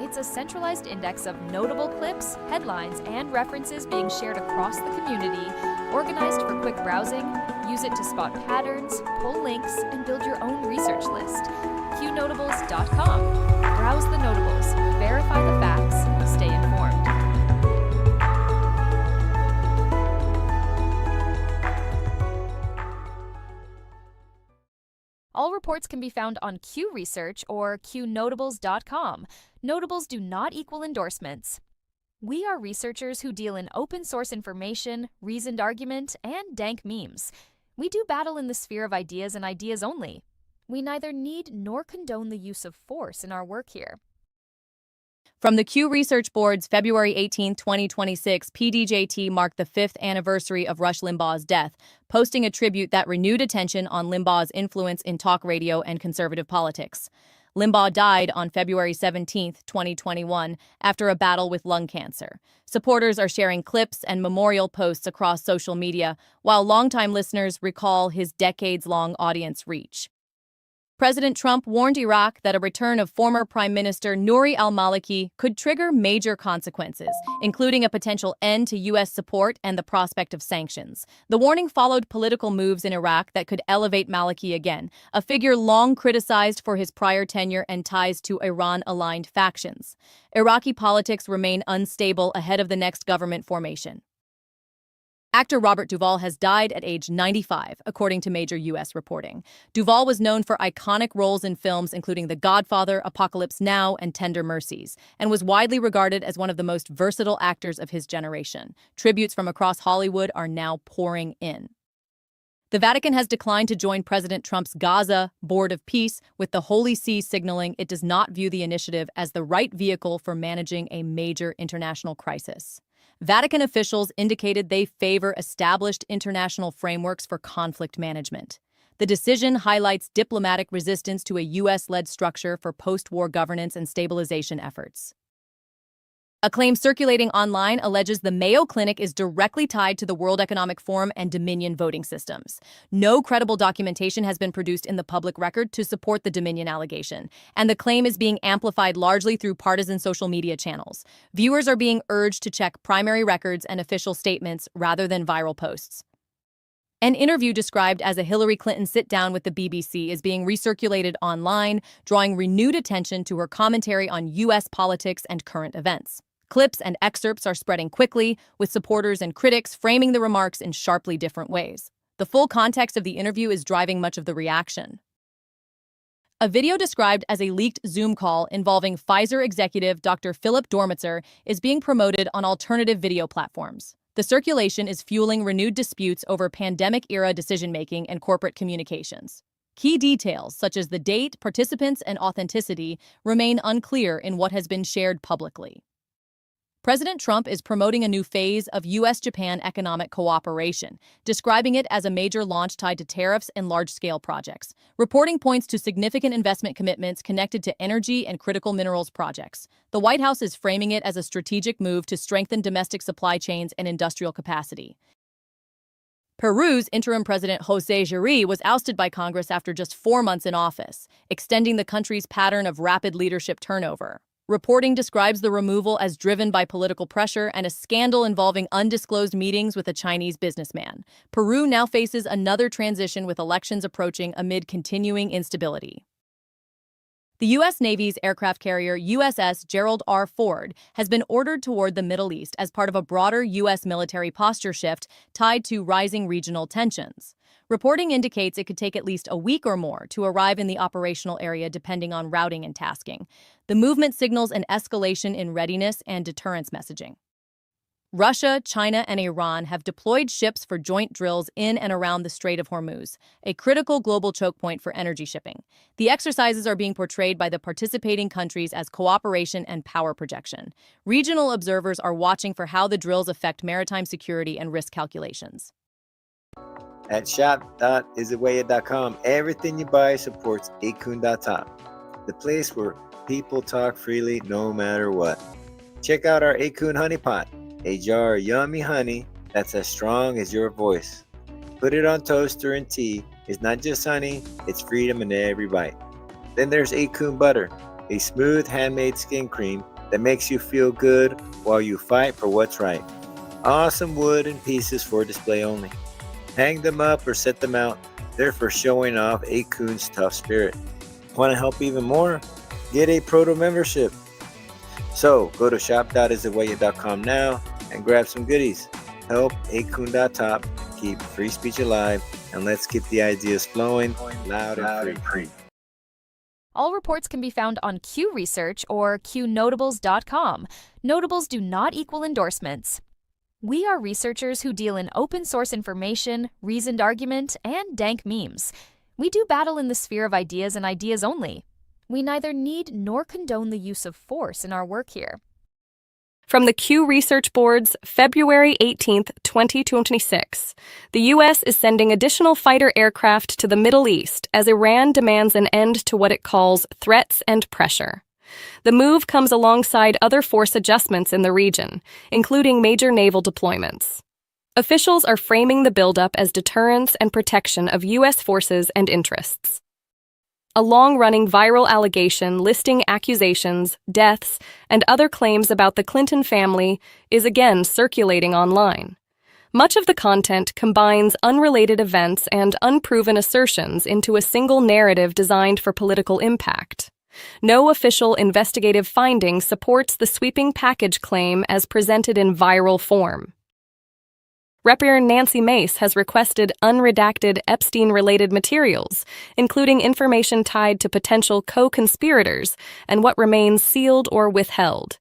creates a centralized index of notable clips, headlines, and references being shared across the community, organized for quick browsing. Use it to spot patterns, pull links, and build your own research list. Qnotables.com. Browse the notables, verify the facts, stay informed. All reports can be found on Q Research or Qnotables.com. Notables do not equal endorsements. We are researchers who deal in open source information, reasoned argument, and dank memes. We do battle in the sphere of ideas and ideas only. We neither need nor condone the use of force in our work here. From the Q Research Board's February 18, 2026, PDJT marked the 5th anniversary of Rush Limbaugh's death, posting a tribute that renewed attention on Limbaugh's influence in talk radio and conservative politics. Limbaugh died on February 17, 2021, after a battle with lung cancer. Supporters are sharing clips and memorial posts across social media, while longtime listeners recall his decades-long audience reach. President Trump warned Iraq that a return of former Prime Minister Nouri al-Maliki could trigger major consequences, including a potential end to U.S. support and the prospect of sanctions. The warning followed political moves in Iraq that could elevate Maliki again, a figure long criticized for his prior tenure and ties to Iran-aligned factions. Iraqi politics remain unstable ahead of the next government formation. Actor Robert Duvall has died at age 95, according to major U.S. reporting. Duvall was known for iconic roles in films including The Godfather, Apocalypse Now, and Tender Mercies, and was widely regarded as one of the most versatile actors of his generation. Tributes from across Hollywood are now pouring in. The Vatican has declined to join President Trump's Gaza Board of Peace, with the Holy See signaling it does not view the initiative as the right vehicle for managing a major international crisis. Vatican officials indicated they favor established international frameworks for conflict management. The decision highlights diplomatic resistance to a U.S.-led structure for post-war governance and stabilization efforts. A claim circulating online alleges the Mayo Clinic is directly tied to the World Economic Forum and Dominion voting systems. No credible documentation has been produced in the public record to support the Dominion allegation, and the claim is being amplified largely through partisan social media channels. Viewers are being urged to check primary records and official statements rather than viral posts. An interview described as a Hillary Clinton sit-down with the BBC is being recirculated online, drawing renewed attention to her commentary on U.S. politics and current events. Clips and excerpts are spreading quickly, with supporters and critics framing the remarks in sharply different ways. The full context of the interview is driving much of the reaction. A video described as a leaked Zoom call involving Pfizer executive Dr. Philip Dormitzer is being promoted on alternative video platforms. The circulation is fueling renewed disputes over pandemic-era decision-making and corporate communications. Key details, such as the date, participants, and authenticity, remain unclear in what has been shared publicly. President Trump is promoting a new phase of U.S.-Japan economic cooperation, describing it as a major launch tied to tariffs and large-scale projects. Reporting points to significant investment commitments connected to energy and critical minerals projects. The White House is framing it as a strategic move to strengthen domestic supply chains and industrial capacity. Peru's interim president José Jerí was ousted by Congress after just 4 months in office, extending the country's pattern of rapid leadership turnover. Reporting describes the removal as driven by political pressure and a scandal involving undisclosed meetings with a Chinese businessman. Peru now faces another transition with elections approaching amid continuing instability. The U.S. Navy's aircraft carrier USS Gerald R. has been ordered toward the Middle East as part of a broader U.S. military posture shift tied to rising regional tensions. Reporting indicates it could take at least a week or more to arrive in the operational area depending on routing and tasking. The movement signals an escalation in readiness and deterrence messaging. Russia, China, and Iran have deployed ships for joint drills in and around the Strait of Hormuz, a critical global choke point for energy shipping. The exercises are being portrayed by the participating countries as cooperation and power projection. Regional observers are watching for how the drills affect maritime security and risk calculations. At shop.isitwaya.com, everything you buy supports Acun.top, the place where people talk freely no matter what. Check out our Acun Honey Pot, a jar of yummy honey that's as strong as your voice. Put it on toaster and tea. It's not just honey, it's freedom in every bite. Then there's Acun Butter, a smooth handmade skin cream that makes you feel good while you fight for what's right. Awesome wood and pieces for display only. Hang them up or set them out. They're for showing off a coon's tough spirit. Want to help even more? Get a proto membership. So go to shop.istheway.com now and grab some goodies. Help Qnotables keep free speech alive, and let's keep the ideas flowing loud and free. All reports can be found on Q Research or Qnotables.com. Notables do not equal endorsements. We are researchers who deal in open source information, reasoned argument, and dank memes. We do battle in the sphere of ideas and ideas only. We neither need nor condone the use of force in our work here. From the Q Research Board's February 18, 2026, the U.S. is sending additional fighter aircraft to the Middle East as Iran demands an end to what it calls threats and pressure. The move comes alongside other force adjustments in the region, including major naval deployments. Officials are framing the buildup as deterrence and protection of U.S. forces and interests. A long-running viral allegation listing accusations, deaths, and other claims about the Clinton family is again circulating online. Much of the content combines unrelated events and unproven assertions into a single narrative designed for political impact. No official investigative finding supports the sweeping package claim as presented in viral form. Representative Nancy Mace has requested unredacted Epstein-related materials, including information tied to potential co-conspirators and what remains sealed or withheld.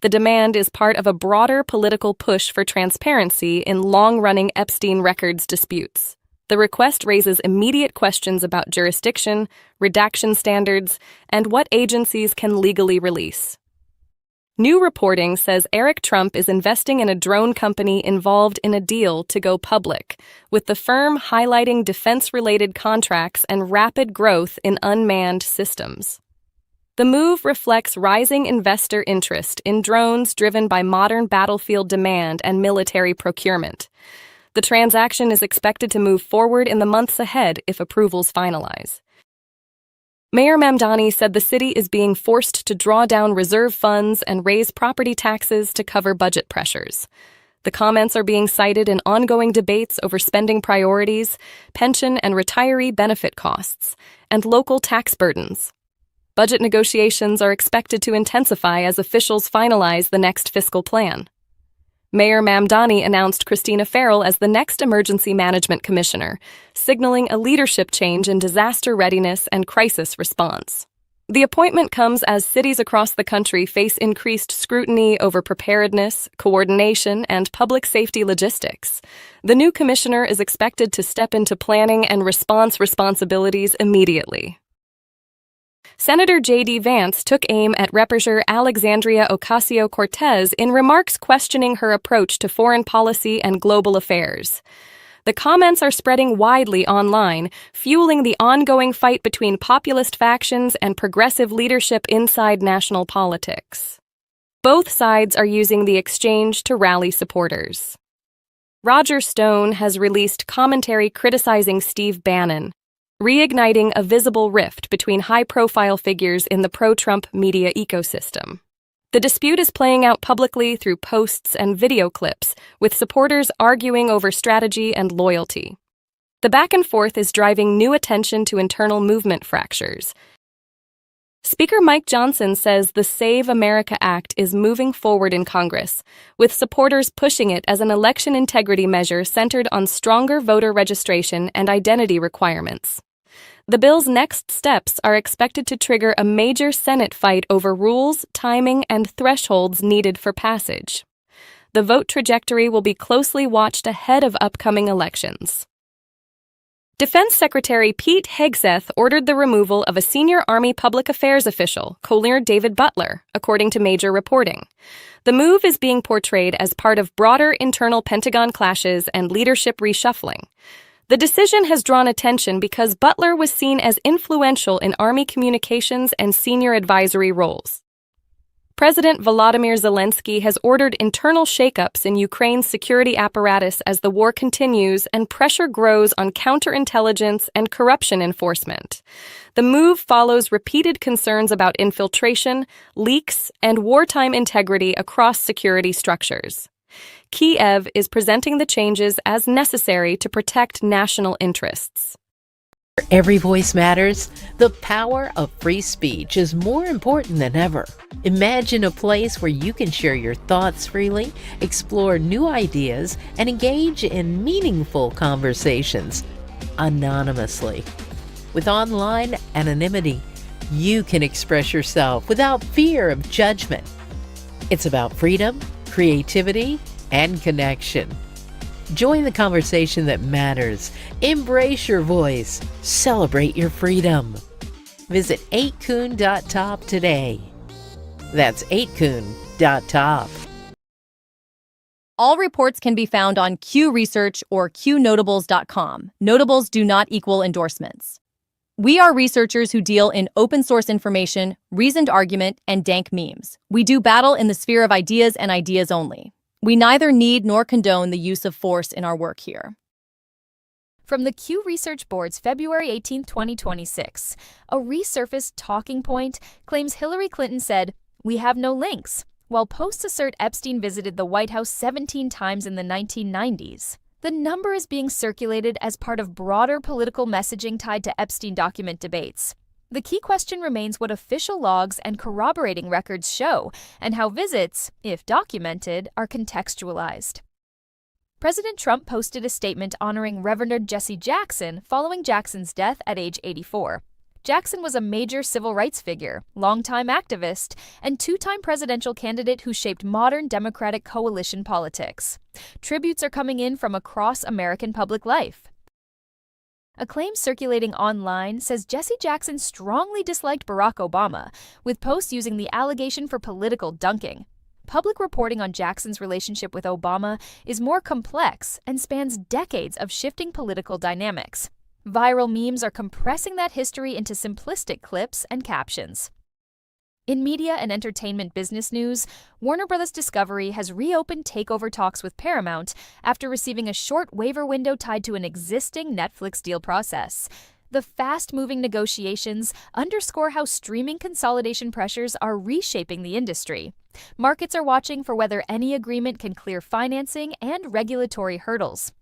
The demand is part of a broader political push for transparency in long-running Epstein records disputes. The request raises immediate questions about jurisdiction, redaction standards, and what agencies can legally release. New reporting says Eric Trump is investing in a drone company involved in a deal to go public, with the firm highlighting defense-related contracts and rapid growth in unmanned systems. The move reflects rising investor interest in drones driven by modern battlefield demand and military procurement. The transaction is expected to move forward in the months ahead if approvals finalize. Mayor Mamdani said the city is being forced to draw down reserve funds and raise property taxes to cover budget pressures. The comments are being cited in ongoing debates over spending priorities, pension and retiree benefit costs, and local tax burdens. Budget negotiations are expected to intensify as officials finalize the next fiscal plan. Mayor Mamdani announced Christina Farrell as the next Emergency Management Commissioner, signaling a leadership change in disaster readiness and crisis response. The appointment comes as cities across the country face increased scrutiny over preparedness, coordination, and public safety logistics. The new commissioner is expected to step into planning and response responsibilities immediately. Senator J.D. Vance took aim at Representative Alexandria Ocasio-Cortez in remarks questioning her approach to foreign policy and global affairs. The comments are spreading widely online, fueling the ongoing fight between populist factions and progressive leadership inside national politics. Both sides are using the exchange to rally supporters. Roger Stone has released commentary criticizing Steve Bannon, reigniting a visible rift between high-profile figures in the pro-Trump media ecosystem. The dispute is playing out publicly through posts and video clips, with supporters arguing over strategy and loyalty. The back-and-forth is driving new attention to internal movement fractures. Speaker Mike Johnson says the Save America Act is moving forward in Congress, with supporters pushing it as an election integrity measure centered on stronger voter registration and identity requirements. The bill's next steps are expected to trigger a major Senate fight over rules, timing, and thresholds needed for passage. The vote trajectory will be closely watched ahead of upcoming elections. Defense Secretary Pete Hegseth ordered the removal of a senior Army public affairs official, Colonel David Butler, according to major reporting. The move is being portrayed as part of broader internal Pentagon clashes and leadership reshuffling. The decision has drawn attention because Butler was seen as influential in Army communications and senior advisory roles. President Volodymyr Zelensky has ordered internal shakeups in Ukraine's security apparatus as the war continues and pressure grows on counterintelligence and corruption enforcement. The move follows repeated concerns about infiltration, leaks, and wartime integrity across security structures. Kiev is presenting the changes as necessary to protect national interests. Every voice matters. The power of free speech is more important than ever. Imagine a place where you can share your thoughts freely, explore new ideas, and engage in meaningful conversations anonymously. With online anonymity, you can express yourself without fear of judgment. It's about freedom, creativity, and connection. Join the conversation that matters. Embrace your voice. Celebrate your freedom. Visit 8kun.top today. That's 8kun.top. All reports can be found on Q Research or Qnotables.com. Notables do not equal endorsements. We are researchers who deal in open source information, reasoned argument, and dank memes. We do battle in the sphere of ideas and ideas only. We neither need nor condone the use of force in our work here. From the Q Research Board's February 18, 2026, a resurfaced talking point claims Hillary Clinton said, "We have no links," while posts assert Epstein visited the White House 17 times in the 1990s. The number is being circulated as part of broader political messaging tied to Epstein document debates. The key question remains what official logs and corroborating records show, and how visits, if documented, are contextualized. President Trump posted a statement honoring Reverend Jesse Jackson following Jackson's death at age 84. Jackson was a major civil rights figure, longtime activist, and two-time presidential candidate who shaped modern Democratic coalition politics. Tributes are coming in from across American public life. A claim circulating online says Jesse Jackson strongly disliked Barack Obama, with posts using the allegation for political dunking. Public reporting on Jackson's relationship with Obama is more complex and spans decades of shifting political dynamics. Viral memes are compressing that history into simplistic clips and captions. In media and entertainment business news, Warner Bros. Discovery has reopened takeover talks with Paramount after receiving a short waiver window tied to an existing Netflix deal process. The fast-moving negotiations underscore how streaming consolidation pressures are reshaping the industry. Markets are watching for whether any agreement can clear financing and regulatory hurdles.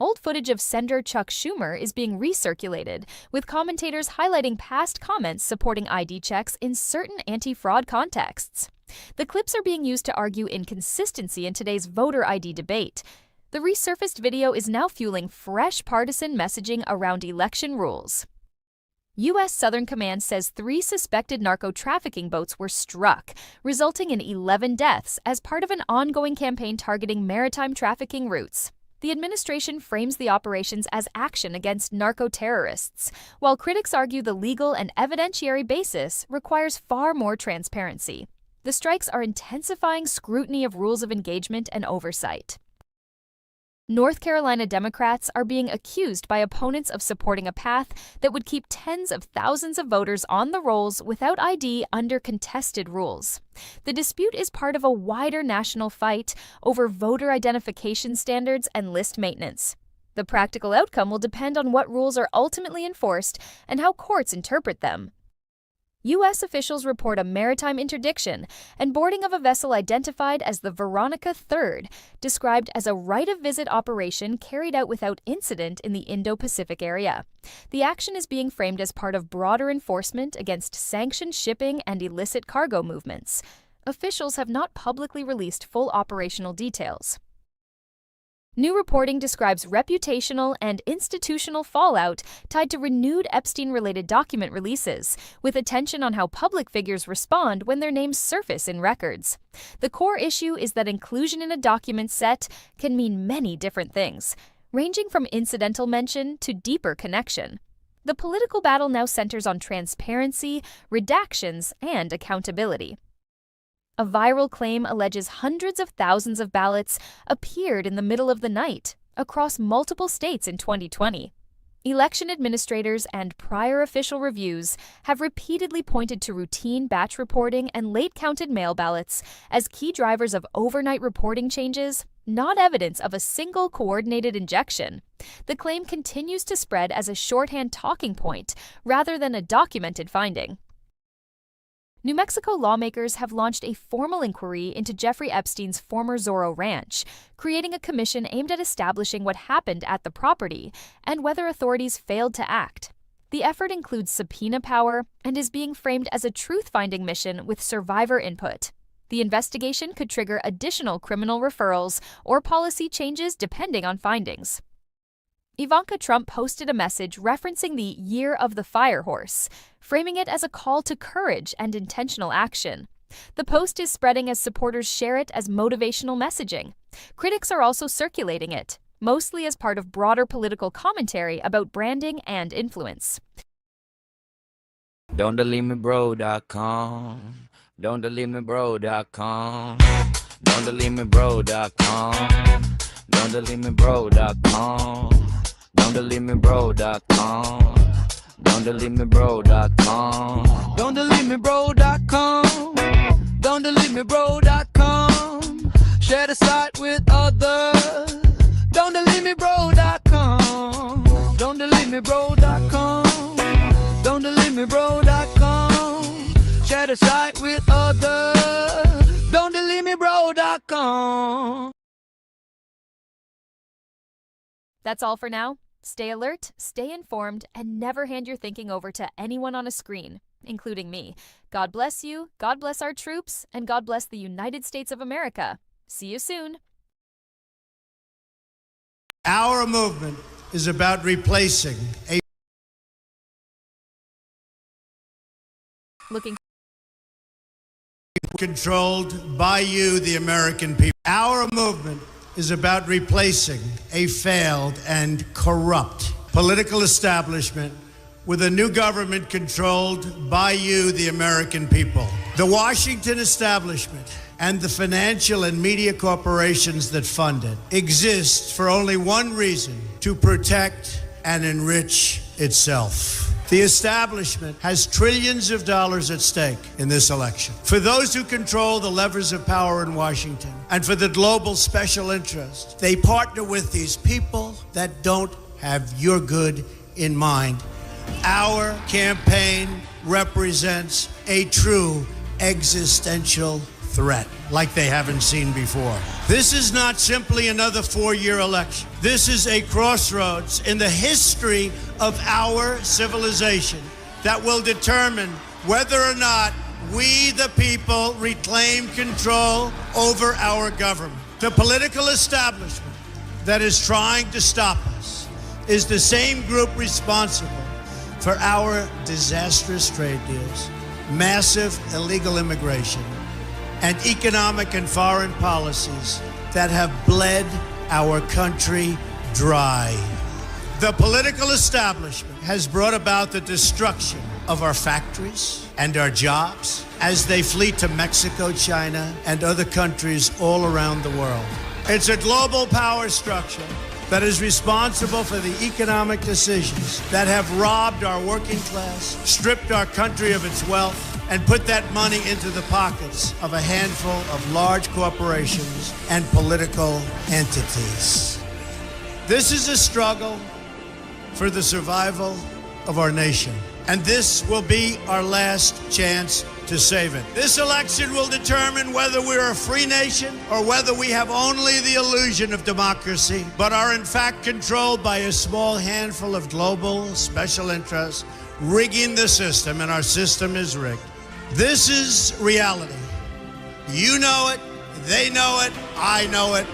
Old footage of Senator Chuck Schumer is being recirculated, with commentators highlighting past comments supporting ID checks in certain anti-fraud contexts. The clips are being used to argue inconsistency in today's voter ID debate. The resurfaced video is now fueling fresh partisan messaging around election rules. U.S. Southern Command says 3 suspected narco-trafficking boats were struck, resulting in 11 deaths as part of an ongoing campaign targeting maritime trafficking routes. The administration frames the operations as action against narco-terrorists, while critics argue the legal and evidentiary basis requires far more transparency. The strikes are intensifying scrutiny of rules of engagement and oversight. North Carolina Democrats are being accused by opponents of supporting a path that would keep tens of thousands of voters on the rolls without ID under contested rules. The dispute is part of a wider national fight over voter identification standards and list maintenance. The practical outcome will depend on what rules are ultimately enforced and how courts interpret them. U.S. officials report a maritime interdiction and boarding of a vessel identified as the Veronica III, described as a right-of-visit operation carried out without incident in the Indo-Pacific area. The action is being framed as part of broader enforcement against sanctioned shipping and illicit cargo movements. Officials have not publicly released full operational details. New reporting describes reputational and institutional fallout tied to renewed Epstein-related document releases, with attention on how public figures respond when their names surface in records. The core issue is that inclusion in a document set can mean many different things, ranging from incidental mention to deeper connection. The political battle now centers on transparency, redactions, and accountability. A viral claim alleges hundreds of thousands of ballots appeared in the middle of the night across multiple states in 2020. Election administrators and prior official reviews have repeatedly pointed to routine batch reporting and late-counted mail ballots as key drivers of overnight reporting changes, not evidence of a single coordinated injection. The claim continues to spread as a shorthand talking point rather than a documented finding. New Mexico lawmakers have launched a formal inquiry into Jeffrey Epstein's former Zorro Ranch, creating a commission aimed at establishing what happened at the property and whether authorities failed to act. The effort includes subpoena power and is being framed as a truth-finding mission with survivor input. The investigation could trigger additional criminal referrals or policy changes depending on findings. Ivanka Trump posted a message referencing the Year of the Fire Horse, framing it as a call to courage and intentional action. The post is spreading as supporters share it as motivational messaging. Critics are also circulating it, mostly as part of broader political commentary about branding and influence. Don'tDeleteMeBro.com. Don'tDeleteMeBro.com. Don'tDeleteMeBro.com. Don'tDeleteMeBro.com. Don'tDeleteMeBro.com. Don'tDeleteMeBro.com. Don'tDeleteMeBro.com. Don'tDeleteMeBro.com. Share the site with others. Don'tDeleteMeBro.com. Don'tDeleteMeBro.com. Don'tDeleteMeBro.com. Share the site with others. Don'tDeleteMeBro.com. That's all for now. Stay alert, stay informed, and never hand your thinking over to anyone on a screen, including me. God bless you, God bless our troops, and God bless the United States of America. See you soon. Our movement is about replacing a Looking controlled by you, the American people. Our movement is about replacing a failed and corrupt political establishment with a new government controlled by you, the American people. The Washington establishment and the financial and media corporations that fund it exist for only one reason: to protect and enrich itself. The establishment has trillions of dollars at stake in this election. For those who control the levers of power in Washington and for the global special interest, they partner with these people that don't have your good in mind. Our campaign represents a true existential threat like they haven't seen before. This is not simply another four-year election. This is a crossroads in the history of our civilization that will determine whether or not we, the people, reclaim control over our government. The political establishment that is trying to stop us is the same group responsible for our disastrous trade deals, massive illegal immigration, and economic and foreign policies that have bled our country dry. The political establishment has brought about the destruction of our factories and our jobs as they flee to Mexico, China, and other countries all around the world. It's a global power structure that is responsible for the economic decisions that have robbed our working class, stripped our country of its wealth, and put that money into the pockets of a handful of large corporations and political entities. This is a struggle for the survival of our nation, and this will be our last chance to save it. This election will determine whether we're a free nation or whether we have only the illusion of democracy, but are in fact controlled by a small handful of global special interests rigging the system, and our system is rigged. This is reality. You know it, they know it, I know it,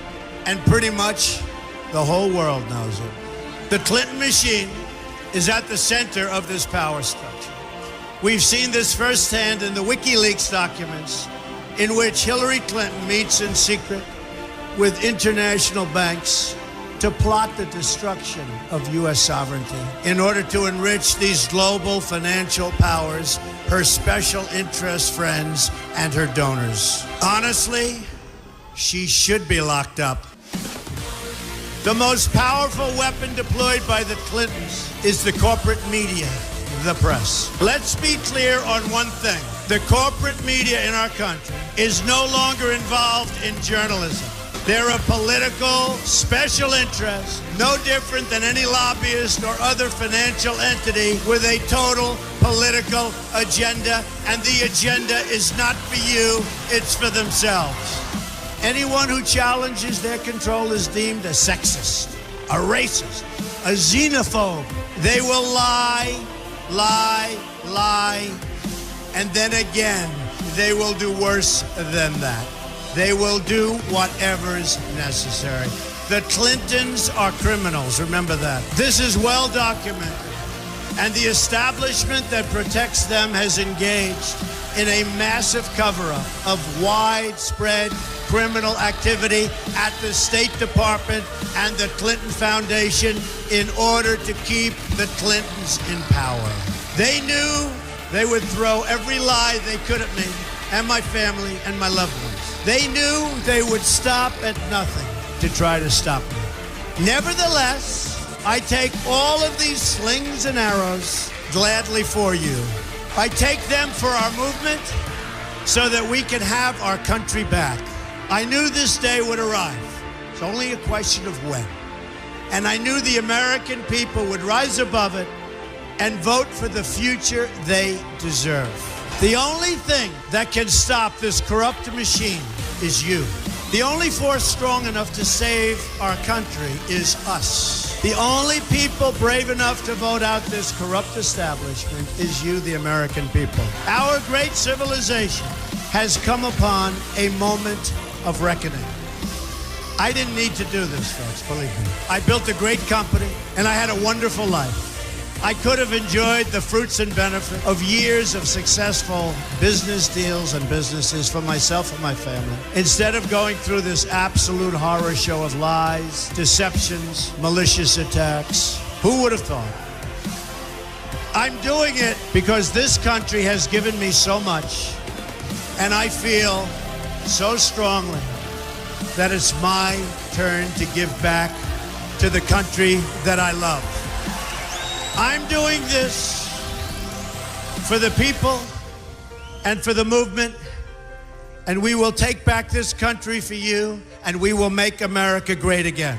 and pretty much the whole world knows it. The Clinton machine is at the center of this power structure. We've seen this firsthand in the WikiLeaks documents, in which Hillary Clinton meets in secret with international banks to plot the destruction of U.S. sovereignty in order to enrich these global financial powers, her special interest friends, and her donors. Honestly, she should be locked up. The most powerful weapon deployed by the Clintons is the corporate media, the press. Let's be clear on one thing. The corporate media in our country is no longer involved in journalism. They're a political special interest, no different than any lobbyist or other financial entity with a total political agenda, and the agenda is not for you, it's for themselves. Anyone who challenges their control is deemed a sexist, a racist, a xenophobe. They will lie, and then again, they will do worse than that. They will do whatever's necessary. The Clintons are criminals, remember that. This is well documented. And the establishment that protects them has engaged in a massive cover-up of widespread criminal activity at the State Department and the Clinton Foundation in order to keep the Clintons in power. They knew they would throw every lie they could at me and my family and my loved ones. They knew they would stop at nothing to try to stop me. Nevertheless, I take all of these slings and arrows gladly for you. I take them for our movement so that we can have our country back. I knew this day would arrive. It's only a question of when. And I knew the American people would rise above it and vote for the future they deserve. The only thing that can stop this corrupt machine is you. The only force strong enough to save our country is us. The only people brave enough to vote out this corrupt establishment is you, the American people. Our great civilization has come upon a moment of reckoning. I didn't need to do this, folks, believe me. I built a great company, and I had a wonderful life. I could have enjoyed the fruits and benefit of years of successful business deals and businesses for myself and my family, instead of going through this absolute horror show of lies, deceptions, malicious attacks. Who would have thought? I'm doing it because this country has given me so much, and I feel so strongly that it's my turn to give back to the country that I love. I'm doing this for the people and for the movement, and we will take back this country for you, and we will make America great again.